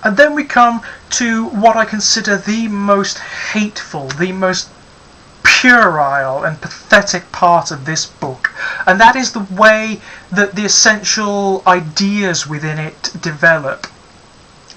And then we come to what I consider the most hateful, the most puerile and pathetic part of this book, and that is the way that the essential ideas within it develop.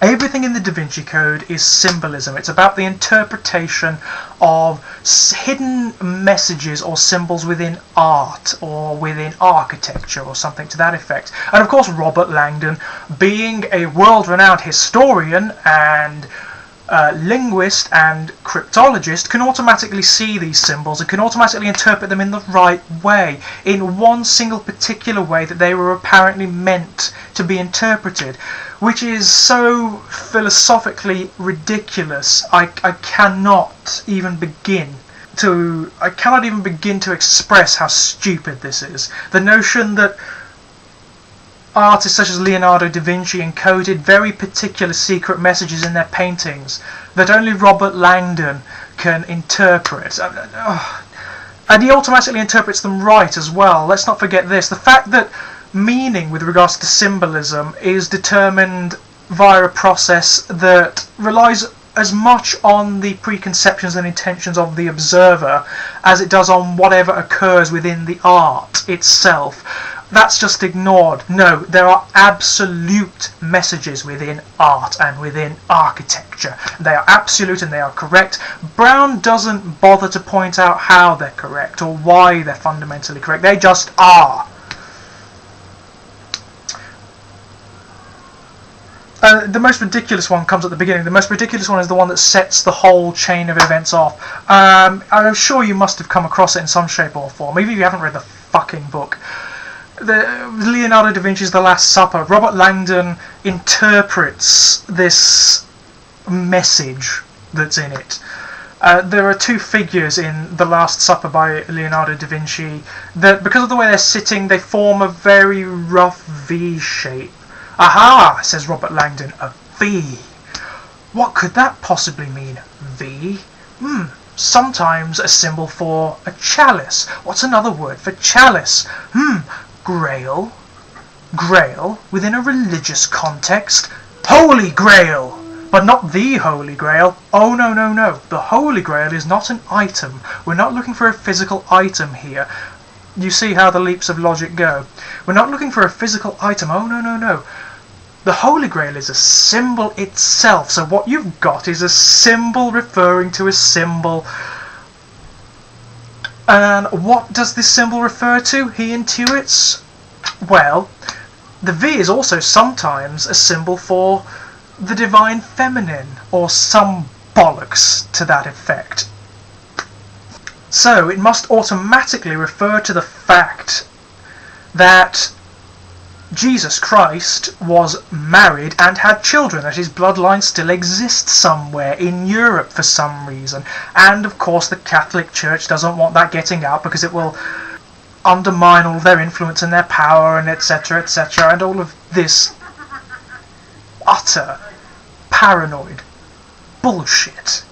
Everything in the Da Vinci Code is symbolism. It's about the interpretation of hidden messages or symbols within art or within architecture or something to that effect. And of course Robert Langdon, being a world-renowned historian and linguist and cryptologist, can automatically see these symbols and can automatically interpret them in the right way, in one single particular way that they were apparently meant to be interpreted, which is so philosophically ridiculous. I cannot even begin to express how stupid this is. The notion that artists such as Leonardo da Vinci encoded very particular secret messages in their paintings that only Robert Langdon can interpret. And he automatically interprets them right as well. Let's not forget this. The fact that meaning with regards to symbolism is determined via a process that relies as much on the preconceptions and intentions of the observer as it does on whatever occurs within the art itself. That's just ignored. No, there are absolute messages within art and within architecture. They are absolute and they are correct. Brown doesn't bother to point out how they're correct or why they're fundamentally correct. They just are. The most ridiculous one comes at the beginning. The most ridiculous one is the one that sets the whole chain of events off. I'm sure you must have come across it in some shape or form, even if you haven't read the fucking book. Leonardo da Vinci's The Last Supper. Robert Langdon interprets this message that's in it. There are two figures in The Last Supper by Leonardo da Vinci that, because of the way they're sitting, they form a very rough V shape. Aha, says Robert Langdon, a V. What could that possibly mean? V? Sometimes a symbol for a chalice. What's another word for chalice? Grail. Grail within a religious context. Holy Grail! But not the Holy Grail. Oh, no, no, no. The Holy Grail is not an item. We're not looking for a physical item here. You see how the leaps of logic go. We're not looking for a physical item. Oh, no, no, no. The Holy Grail is a symbol itself. So what you've got is a symbol referring to a symbol. And what does this symbol refer to, he intuits? Well, the V is also sometimes a symbol for the divine feminine, or some bollocks to that effect. So it must automatically refer to the fact that Jesus Christ was married and had children, that his bloodline still exists somewhere in Europe for some reason. And of course the Catholic Church doesn't want that getting out because it will undermine all their influence and their power and etc, etc, and all of this utter paranoid bullshit.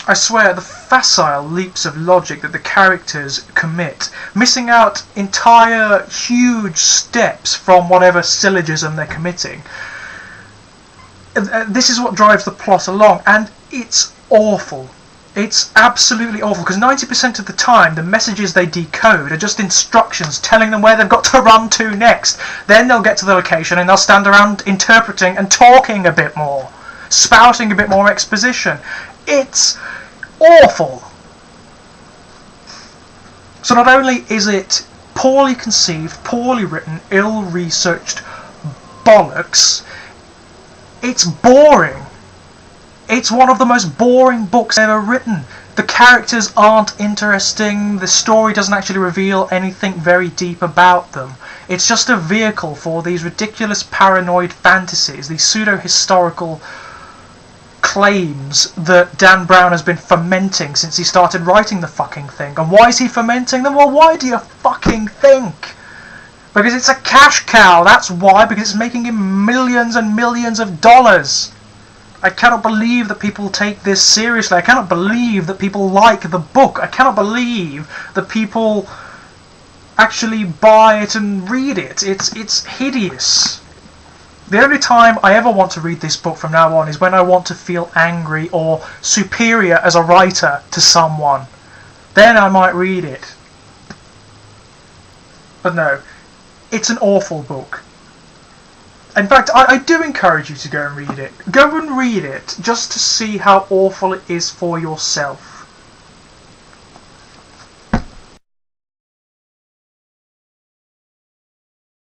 I swear, the facile leaps of logic that the characters commit, missing out entire huge steps from whatever syllogism they're committing. This is what drives the plot along, and it's awful. It's absolutely awful, because 90% of the time the messages they decode are just instructions telling them where they've got to run to next. Then they'll get to the location and they'll stand around interpreting and talking a bit more, spouting a bit more exposition. It's awful. So not only is it poorly conceived, poorly written, ill-researched bollocks, it's boring. It's one of the most boring books ever written. The characters aren't interesting, the story doesn't actually reveal anything very deep about them. It's just a vehicle for these ridiculous paranoid fantasies, these pseudo-historical claims that Dan Brown has been fomenting since he started writing the fucking thing. And why is he fomenting them? Well, why do you fucking think? Because it's a cash cow, that's why, because it's making him millions and millions of dollars. I cannot believe that people take this seriously. I cannot believe that people like the book. I cannot believe that people actually buy it and read it. It's hideous. The only time I ever want to read this book from now on is when I want to feel angry or superior as a writer to someone. Then I might read it. But no, it's an awful book. In fact, I do encourage you to go and read it. Go and read it just to see how awful it is for yourself.